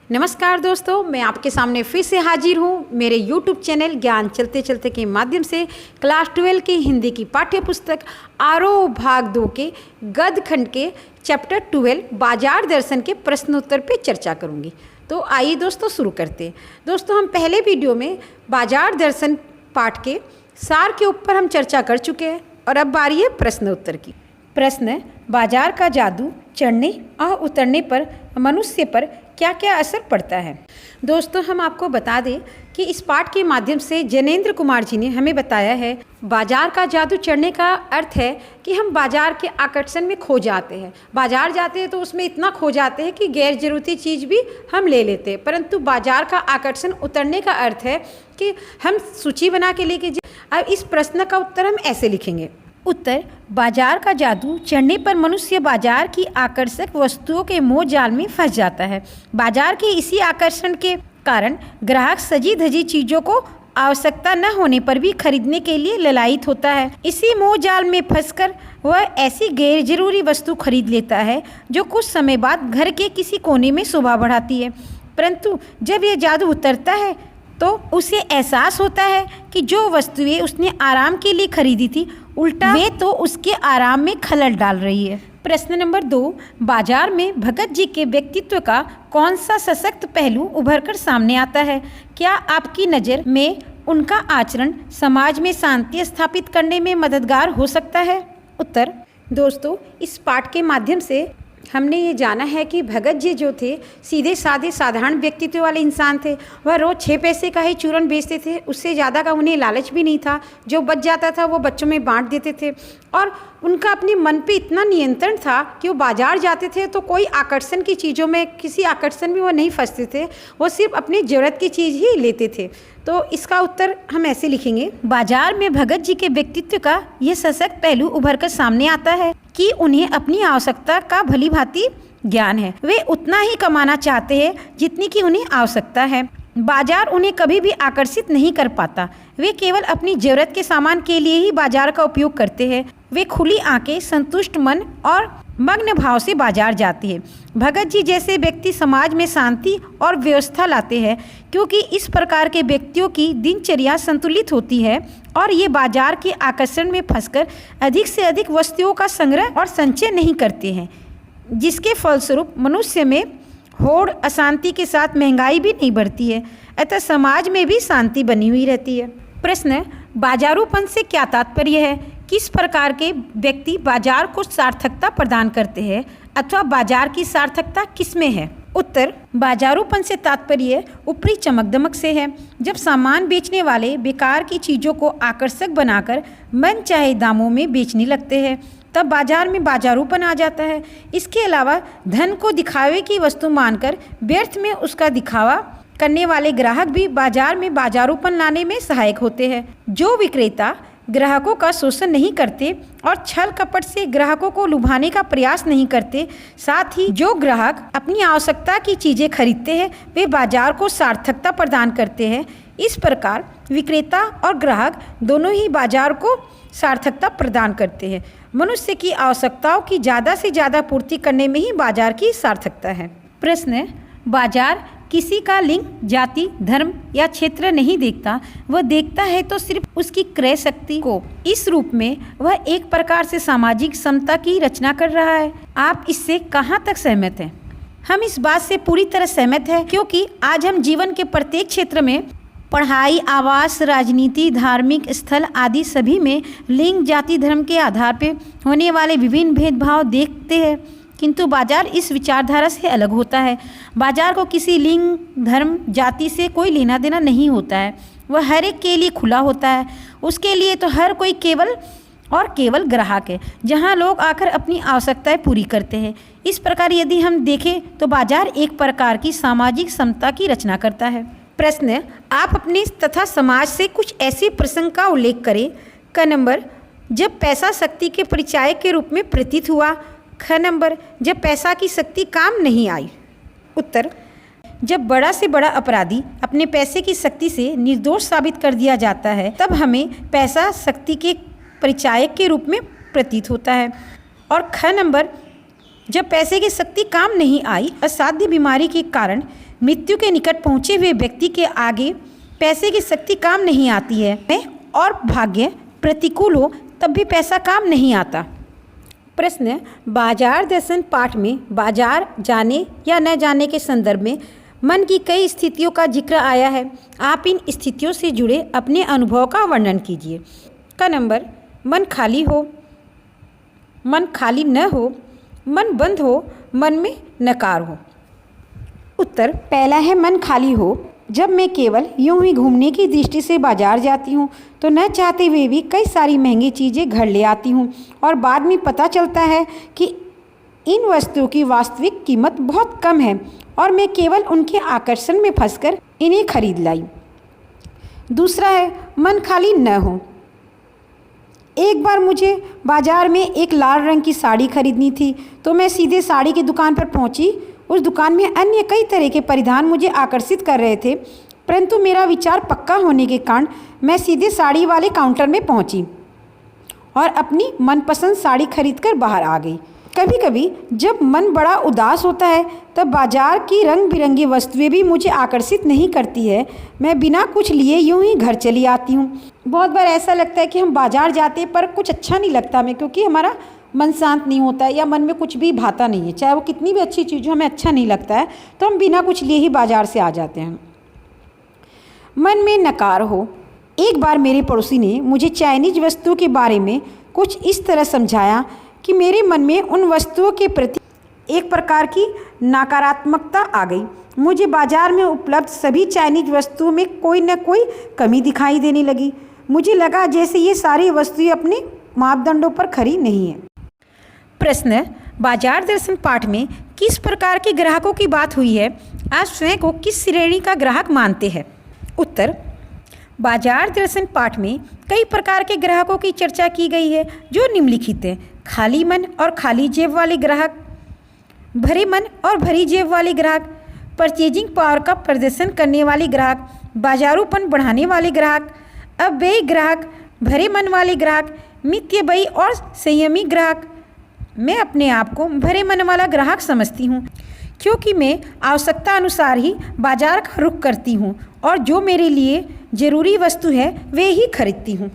नमस्कार दोस्तों, मैं आपके सामने फिर से हाजिर हूँ मेरे YouTube चैनल ज्ञान चलते चलते के माध्यम से क्लास 12 की हिंदी की पाठ्य पुस्तक आरोह भाग 2 के गद्य खंड के चैप्टर 12 बाजार दर्शन के प्रश्नोत्तर पे चर्चा करूँगी। तो आइए दोस्तों शुरू करते हैं। दोस्तों, हम पहले वीडियो में बाजार दर्शन पाठ के सार के ऊपर हम चर्चा कर चुके हैं और अब बारी है प्रश्नोत्तर की। प्रश्न: बाजार का जादू चढ़ने और उतरने पर मनुष्य पर क्या क्या असर पड़ता है। दोस्तों, हम आपको बता दें कि इस पाठ के माध्यम से जैनेन्द्र कुमार जी ने हमें बताया है बाजार का जादू चढ़ने का अर्थ है कि हम बाजार के आकर्षण में खो जाते हैं। बाजार जाते हैं तो उसमें इतना खो जाते हैं कि गैर जरूरती चीज़ भी हम ले लेते हैं, परंतु बाजार का आकर्षण उतरने का अर्थ है कि हम सूची बना के लेके अब इस प्रश्न का उत्तर हम ऐसे लिखेंगे। उत्तर: बाजार का जादू चढ़ने पर मनुष्य बाजार की आकर्षक वस्तुओं के मोह जाल में फंस जाता है। बाजार के इसी आकर्षण के कारण ग्राहक सजी धजी चीजों को आवश्यकता न होने पर भी खरीदने के लिए ललायित होता है। इसी मोह जाल में फंसकर वह ऐसी गैर जरूरी वस्तु खरीद लेता है जो कुछ समय बाद घर के किसी कोने में शोभा बढ़ाती है, परंतु जब यह जादू उतरता है तो उसे एहसास होता है कि जो वस्तुएं उसने आराम के लिए खरीदी थी उल्टा वे तो उसके आराम में खलल डाल रही है। प्रश्न नंबर 2: बाजार में भगत जी के व्यक्तित्व का कौन सा सशक्त पहलू उभरकर सामने आता है? क्या आपकी नज़र में उनका आचरण समाज में शांति स्थापित करने में मददगार हो सकता है? उत्तर: दोस्तों, इस पाठ के माध्यम से हमने ये जाना है कि भगत जी जो थे सीधे साधे साधारण व्यक्तित्व वाले इंसान थे। वह रोज़ 6 पैसे का ही चूरन बेचते थे, उससे ज़्यादा का उन्हें लालच भी नहीं था। जो बच जाता था वो बच्चों में बांट देते थे और उनका अपने मन पे इतना नियंत्रण था कि वो बाजार जाते थे तो कोई आकर्षण की चीज़ों में किसी आकर्षण में वो नहीं फंसते थे, वो सिर्फ अपनी ज़रूरत की चीज़ ही लेते थे। तो इसका उत्तर हम ऐसे लिखेंगे। बाजार में भगत जी के व्यक्तित्व का यह सशक्त पहलू उभर कर सामने आता है कि उन्हें अपनी आवश्यकता का भली भांति ज्ञान है। वे उतना ही कमाना चाहते हैं जितनी की उन्हें आवश्यकता है। बाजार उन्हें कभी भी आकर्षित नहीं कर पाता। वे केवल अपनी जरूरत के सामान के लिए ही बाजार का उपयोग करते हैं। वे खुली आंखें, संतुष्ट मन और मग्न भाव से बाजार जाते हैं। भगत जी जैसे व्यक्ति समाज में शांति और व्यवस्था लाते हैं, क्योंकि इस प्रकार के व्यक्तियों की दिनचर्या संतुलित होती है और ये बाजार के आकर्षण में फंसकर अधिक से अधिक वस्तुओं का संग्रह और संचय नहीं करते हैं, जिसके फलस्वरूप मनुष्य में होड़ अशांति के साथ महंगाई भी नहीं बढ़ती है, अतः समाज में भी शांति बनी हुई रहती है। प्रश्न: बाजारूपन से क्या तात्पर्य है? किस प्रकार के व्यक्ति बाजार को सार्थकता प्रदान करते हैं अथवा बाजार की सार्थकता किसमें है? उत्तर: बाजारूपन से तात्पर्य ऊपरी चमक दमक से है। जब सामान बेचने वाले बेकार की चीज़ों को आकर्षक बनाकर मन चाहे दामों में बेचने लगते हैं तब बाजार में बाजारूपन आ जाता है। इसके अलावा धन को दिखावे की वस्तु मानकर व्यर्थ में उसका दिखावा करने वाले ग्राहक भी बाजार में बाजारूपन लाने में सहायक होते हैं। जो विक्रेता ग्राहकों का शोषण नहीं करते और छल कपट से ग्राहकों को लुभाने का प्रयास नहीं करते, साथ ही जो ग्राहक अपनी आवश्यकता की चीज़ें खरीदते हैं वे बाजार को सार्थकता प्रदान करते हैं। इस प्रकार विक्रेता और ग्राहक दोनों ही बाजार को सार्थकता प्रदान करते हैं। मनुष्य की आवश्यकताओं की ज़्यादा से ज़्यादा पूर्ति करने में ही बाजार की सार्थकता है। प्रश्न: बाजार किसी का लिंग, जाति, धर्म या क्षेत्र नहीं देखता, वह देखता है तो सिर्फ उसकी क्रय शक्ति को। इस रूप में वह एक प्रकार से सामाजिक समता की रचना कर रहा है। आप इससे कहाँ तक सहमत हैं? हम इस बात से पूरी तरह सहमत हैं, क्योंकि आज हम जीवन के प्रत्येक क्षेत्र में पढ़ाई, आवास, राजनीति, धार्मिक स्थल आदि सभी में लिंग, जाति, धर्म के आधार पर होने वाले विभिन्न भेदभाव देखते हैं, किंतु बाजार इस विचारधारा से अलग होता है। बाजार को किसी लिंग, धर्म, जाति से कोई लेना देना नहीं होता है। वह हर एक के लिए खुला होता है। उसके लिए तो हर कोई केवल और केवल ग्राहक है, जहां लोग आकर अपनी आवश्यकताएं पूरी करते हैं। इस प्रकार यदि हम देखें तो बाजार एक प्रकार की सामाजिक समता की रचना करता है। प्रश्न: आप अपने तथा समाज से कुछ ऐसे प्रसंग का उल्लेख करें। क नंबर: जब पैसा शक्ति के परिचायक के रूप में प्रतीत हुआ। ख नंबर: जब पैसा की शक्ति काम नहीं आई। उत्तर: जब बड़ा से बड़ा अपराधी अपने पैसे की शक्ति से निर्दोष साबित कर दिया जाता है तब हमें पैसा शक्ति के परिचायक के रूप में प्रतीत होता है। और ख नंबर: जब पैसे की शक्ति काम नहीं आई, असाध्य बीमारी के कारण मृत्यु के निकट पहुंचे हुए व्यक्ति के आगे पैसे की शक्ति काम नहीं आती है और भाग्य प्रतिकूल हो तब भी पैसा काम नहीं आता। प्रश्न, बाजार दर्शन पाठ में बाजार जाने या न जाने के संदर्भ में मन की कई स्थितियों का जिक्र आया है। आप इन स्थितियों से जुड़े अपने अनुभव का वर्णन कीजिए। का नंबर, मन खाली हो, मन खाली न हो, मन बंद हो, मन में नकार हो। उत्तर पहला है मन खाली हो। जब मैं केवल यूं ही घूमने की दृष्टि से बाजार जाती हूँ तो न चाहते हुए भी कई सारी महंगी चीज़ें घर ले आती हूँ और बाद में पता चलता है कि इन वस्तुओं की वास्तविक कीमत बहुत कम है और मैं केवल उनके आकर्षण में फंसकर इन्हें खरीद लाई। दूसरा है मन खाली न हो। एक बार मुझे बाज़ार में एक लाल रंग की साड़ी खरीदनी थी तो मैं सीधे साड़ी की दुकान पर पहुंची। उस दुकान में अन्य कई तरह के परिधान मुझे आकर्षित कर रहे थे, परंतु मेरा विचार पक्का होने के कारण मैं सीधे साड़ी वाले काउंटर में पहुंची और अपनी मनपसंद साड़ी खरीदकर बाहर आ गई। कभी कभी जब मन बड़ा उदास होता है तब बाजार की रंग बिरंगी वस्तुएं भी मुझे आकर्षित नहीं करती है। मैं बिना कुछ लिए यूं ही घर चली आती हूँ। बहुत बार ऐसा लगता है कि हम बाजार जाते पर कुछ अच्छा नहीं लगता हमें, क्योंकि हमारा मन शांत नहीं होता है या मन में कुछ भी भाता नहीं है, चाहे वो कितनी भी अच्छी चीज़ हो हमें अच्छा नहीं लगता है तो हम बिना कुछ लिए ही बाजार से आ जाते हैं। मन में नकार हो। एक बार मेरे पड़ोसी ने मुझे चाइनीज वस्तुओं के बारे में कुछ इस तरह समझाया कि मेरे मन में उन वस्तुओं के प्रति एक प्रकार की नकारात्मकता आ गई। मुझे बाजार में उपलब्ध सभी चाइनीज वस्तुओं में कोई न कोई कमी दिखाई देने लगी। मुझे लगा जैसे ये सारी वस्तुएं अपने मापदंडों पर खरी नहीं है। प्रश्न, बाजार दर्शन पाठ में किस प्रकार के ग्राहकों की बात हुई है? आप स्वयं को किस श्रेणी का ग्राहक मानते हैं? उत्तर, बाजार दर्शन पाठ में कई प्रकार के ग्राहकों की चर्चा की गई है जो निम्नलिखित हैं। खाली मन और खाली जेब वाले ग्राहक, भरे मन और भरी जेब वाले ग्राहक, परचेजिंग पावर का प्रदर्शन करने वाले ग्राहक, बाजारूपन बढ़ाने वाले ग्राहक, अव्ययी ग्राहक, भरे मन वाले ग्राहक, मितव्ययी और संयमी ग्राहक। मैं अपने आप को भरे मन वाला ग्राहक समझती हूँ क्योंकि मैं आवश्यकता अनुसार ही बाजार का रुख करती हूँ और जो मेरे लिए ज़रूरी वस्तु है वे ही खरीदती हूँ।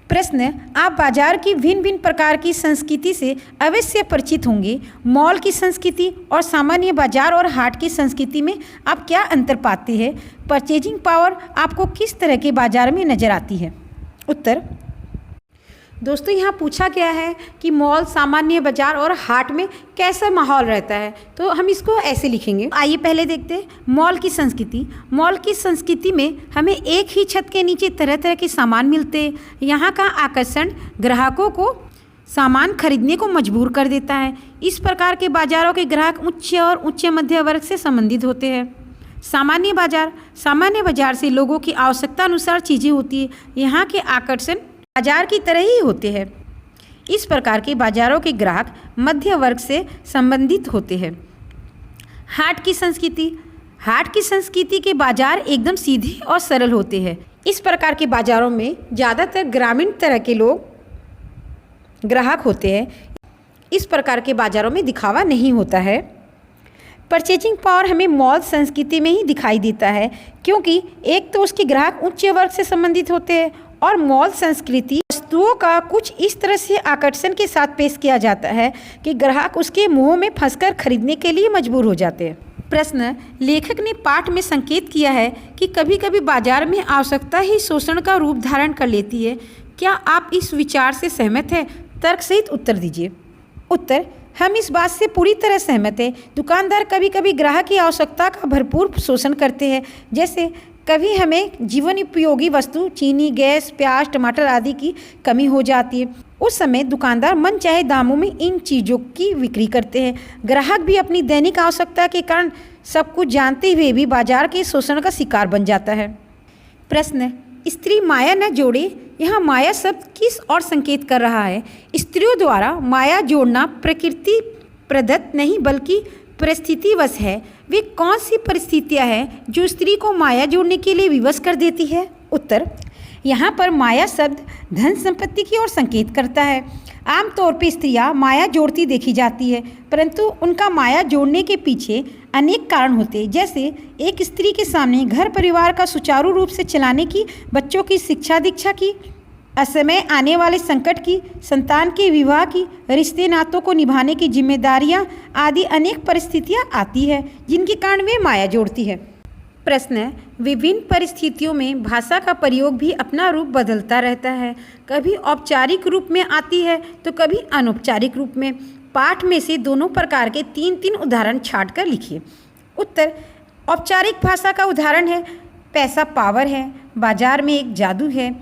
प्रश्न, आप बाजार की भिन्न भिन्न प्रकार की संस्कृति से अवश्य परिचित होंगे। मॉल की संस्कृति और सामान्य बाजार और हाट की संस्कृति में आप क्या अंतर पाते हैं? परचेजिंग पावर आपको किस तरह के बाजार में नज़र आती है? उत्तर, दोस्तों यहाँ पूछा गया है कि मॉल, सामान्य बाजार और हाट में कैसा माहौल रहता है, तो हम इसको ऐसे लिखेंगे। आइए पहले देखते हैं मॉल की संस्कृति। मॉल की संस्कृति में हमें एक ही छत के नीचे तरह तरह के सामान मिलते हैं। यहाँ का आकर्षण ग्राहकों को सामान खरीदने को मजबूर कर देता है। इस प्रकार के बाज़ारों के ग्राहक उच्च और उच्च मध्य वर्ग से संबंधित होते हैं। सामान्य बाजार से लोगों की आवश्यकता अनुसार चीज़ें होती है। यहाँ के आकर्षण बाजार की तरह ही होते हैं। इस प्रकार के बाजारों के ग्राहक मध्य वर्ग से संबंधित होते हैं। हाट की संस्कृति के बाजार एकदम सीधे और सरल होते हैं। इस प्रकार के बाजारों में ज़्यादातर ग्रामीण तरह के लोग ग्राहक होते हैं। इस प्रकार के बाजारों में दिखावा नहीं होता है। परचेजिंग पावर हमें मॉल संस्कृति में ही दिखाई देता है क्योंकि एक तो उसके ग्राहक उच्च वर्ग से संबंधित होते हैं और मॉल संस्कृति वस्तुओं का कुछ इस तरह से आकर्षण के साथ पेश किया जाता है कि ग्राहक उसके मोह में फंसकर खरीदने के लिए मजबूर हो जाते हैं। प्रश्न, लेखक ने पाठ में संकेत किया है कि कभी कभी बाजार में आवश्यकता ही शोषण का रूप धारण कर लेती है। क्या आप इस विचार से सहमत हैं? तर्क सहित उत्तर दीजिए। उत्तर, हम इस बात से पूरी तरह सहमत हैं। दुकानदार कभी कभी ग्राहक की आवश्यकता का भरपूर शोषण करते हैं। जैसे कभी हमें जीवन उपयोगी वस्तु चीनी, गैस, प्याज, टमाटर आदि की कमी हो जाती है। उस समय दुकानदार मन चाहे दामों में इन चीज़ों की बिक्री करते हैं। ग्राहक भी अपनी दैनिक आवश्यकता के कारण सब कुछ जानते हुए भी बाजार के शोषण का शिकार बन जाता है। प्रश्न, स्त्री माया न जोड़े, यहाँ माया शब्द किस और संकेत कर रहा है? स्त्रियों द्वारा माया जोड़ना प्रकृति प्रदत्त नहीं बल्कि परिस्थितिवश है। वे कौन सी परिस्थितियाँ हैं जो स्त्री को माया जोड़ने के लिए विवश कर देती है? उत्तर, यहाँ पर माया शब्द धन संपत्ति की ओर संकेत करता है। आमतौर पर स्त्रियाँ माया जोड़ती देखी जाती है, परंतु उनका माया जोड़ने के पीछे अनेक कारण होते हैं, जैसे एक स्त्री के सामने घर परिवार का सुचारू रूप से चलाने की, बच्चों की शिक्षा दीक्षा की, असमय आने वाले संकट की, संतान के विवाह की, रिश्ते नातों को निभाने की जिम्मेदारियां आदि अनेक परिस्थितियां आती है जिनके कारण वे माया जोड़ती है। प्रश्न है, विभिन्न परिस्थितियों में भाषा का प्रयोग भी अपना रूप बदलता रहता है। कभी औपचारिक रूप में आती है तो कभी अनौपचारिक रूप में। पाठ में से दोनों प्रकार के 3-3 उदाहरण छांट कर लिखिए। उत्तर, औपचारिक भाषा का उदाहरण है, पैसा पावर है, बाजार में एक जादू है,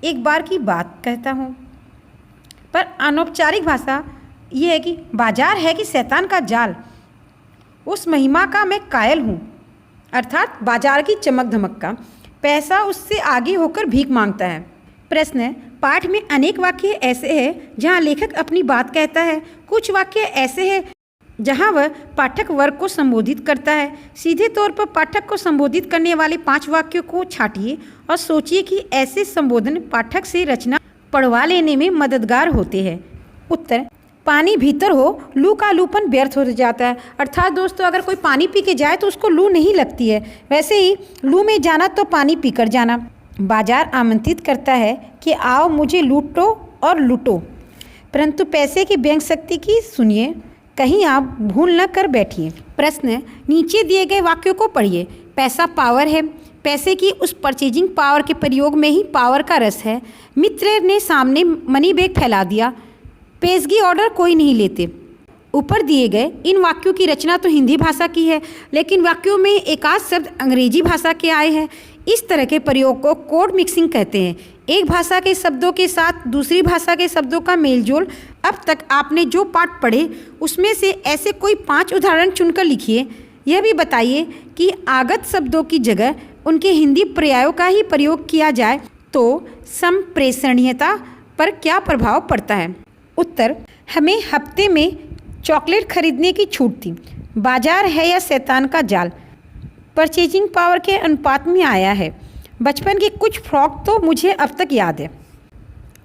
एक बार की बात कहता हूँ। पर अनौपचारिक भाषा ये है कि बाजार है कि शैतान का जाल, उस महिमा का मैं कायल हूँ, अर्थात बाजार की चमक धमक का। पैसा उससे आगे होकर भीख मांगता है। प्रश्न है, पाठ में अनेक वाक्य ऐसे हैं जहाँ लेखक अपनी बात कहता है, कुछ वाक्य ऐसे हैं जहाँ वह पाठक वर्ग को संबोधित करता है। सीधे तौर पर पाठक को संबोधित करने वाले 5 वाक्यों को छांटिए और सोचिए कि ऐसे संबोधन पाठक से रचना पढ़वा लेने में मददगार होते हैं। उत्तर, पानी भीतर हो लू का लूपन व्यर्थ हो जाता है। अर्थात दोस्तों, अगर कोई पानी पी के जाए तो उसको लू नहीं लगती है, वैसे ही लू में जाना तो पानी पीकर जाना। बाजार आमंत्रित करता है कि आओ मुझे लूटो और लूटो, परंतु पैसे की बैंक शक्ति की सुनिए, कहीं आप भूल न कर बैठिए। प्रश्न है, नीचे दिए गए वाक्यों को पढ़िए। पैसा पावर है, पैसे की उस परचेजिंग पावर के प्रयोग में ही पावर का रस है। मित्र ने सामने मनी बैग फैला दिया, पेशगी ऑर्डर कोई नहीं लेते। ऊपर दिए गए इन वाक्यों की रचना तो हिंदी भाषा की है, लेकिन वाक्यों में एकाध शब्द अंग्रेजी भाषा के आए हैं। इस तरह के प्रयोग को कोड मिक्सिंग कहते हैं। एक भाषा के शब्दों के साथ दूसरी भाषा के शब्दों का मेलजोल। अब तक आपने जो पाठ पढ़े उसमें से ऐसे कोई 5 उदाहरण चुनकर लिखिए। यह भी बताइए कि आगत शब्दों की जगह उनके हिंदी पर्यायों का ही प्रयोग किया जाए तो संप्रेषणीयता पर क्या प्रभाव पड़ता है। उत्तर, हमें हफ्ते में चॉकलेट खरीदने की छूट थी। बाजार है या शैतान का जाल, परचेजिंग पावर के अनुपात में आया है। बचपन की कुछ फ्रॉक तो मुझे अब तक याद है।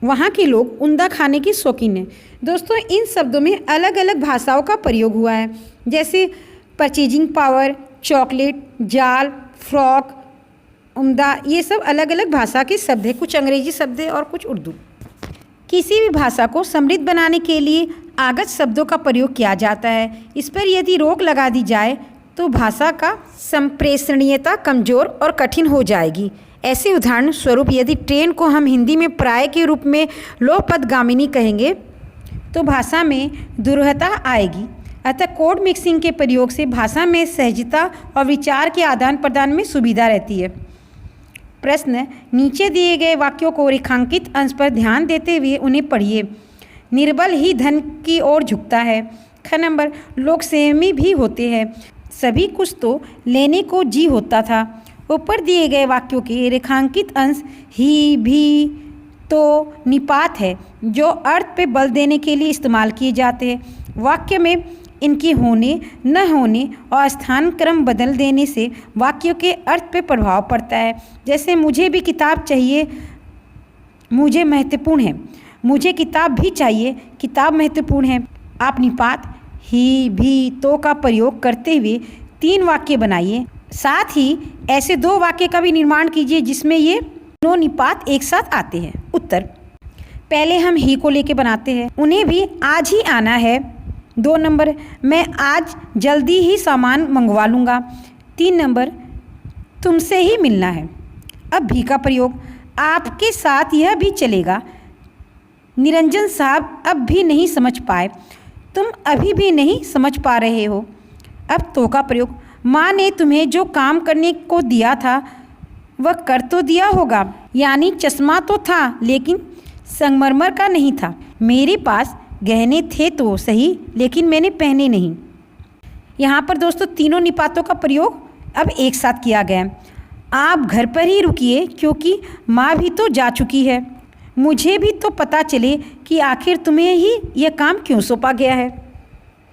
वहाँ के लोग उंदा खाने की शौकीन हैं। दोस्तों, इन शब्दों में अलग अलग भाषाओं का प्रयोग हुआ है, जैसे परचेजिंग पावर, चॉकलेट, जाल, फ्रॉक, उम्दा, ये सब अलग अलग भाषा के शब्द हैं। कुछ अंग्रेजी शब्द हैं और कुछ उर्दू। किसी भी भाषा को समृद्ध बनाने के लिए आगत शब्दों का प्रयोग किया जाता है। इस पर यदि रोक लगा दी जाए तो भाषा का संप्रेषणीयता कमज़ोर और कठिन हो जाएगी। ऐसे उदाहरण स्वरूप यदि ट्रेन को हम हिंदी में प्राय के रूप में लोपदगामिनी कहेंगे तो भाषा में दुर्हता आएगी। अतः कोड मिक्सिंग के प्रयोग से भाषा में सहजता और विचार के आदान प्रदान में सुविधा रहती है। प्रश्न, नीचे दिए गए वाक्यों को रेखांकित अंश पर ध्यान देते हुए उन्हें पढ़िए। निर्बल ही धन की ओर झुकता है। ख नंबर, लोग संयमी भी होते हैं, सभी कुछ तो लेने को जी होता था। ऊपर दिए गए वाक्यों के रेखांकित अंश ही, भी, तो, निपात है जो अर्थ पे बल देने के लिए इस्तेमाल किए जाते हैं। वाक्य में इनके होने, न होने और स्थान क्रम बदल देने से वाक्यों के अर्थ पे प्रभाव पड़ता है। जैसे मुझे भी किताब चाहिए, मुझे महत्वपूर्ण है, मुझे किताब भी चाहिए, किताब महत्वपूर्ण है। आप निपात ही, भी, तो का प्रयोग करते हुए 3 वाक्य बनाइए। साथ ही ऐसे 2 वाक्य का भी निर्माण कीजिए जिसमें ये दोनों निपात एक साथ आते हैं। उत्तर, पहले हम ही को लेके बनाते हैं। उन्हें भी आज ही आना है। 2 नंबर, मैं आज जल्दी ही सामान मंगवा लूँगा। 3 नंबर, तुमसे ही मिलना है। अब भी का प्रयोग, आपके साथ यह भी चलेगा। निरंजन साहब अब भी नहीं समझ पाए, तुम अभी भी नहीं समझ पा रहे हो। अब तो का प्रयोग, माँ ने तुम्हें जो काम करने को दिया था वह कर तो दिया होगा, यानी चश्मा तो था लेकिन संगमरमर का नहीं था। मेरे पास गहने थे तो सही लेकिन मैंने पहने नहीं। यहाँ पर दोस्तों तीनों निपातों का प्रयोग अब एक साथ किया गया। आप घर पर ही रुकिए क्योंकि माँ भी तो जा चुकी है। मुझे भी तो पता चले कि आखिर तुम्हें ही यह काम क्यों सौंपा गया है।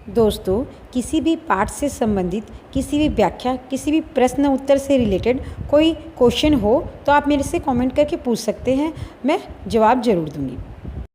दोस्तों, किसी भी पाठ से संबंधित किसी भी व्याख्या, किसी भी प्रश्न उत्तर से रिलेटेड कोई क्वेश्चन हो तो आप मेरे से कमेंट करके पूछ सकते हैं, मैं जवाब ज़रूर दूँगी।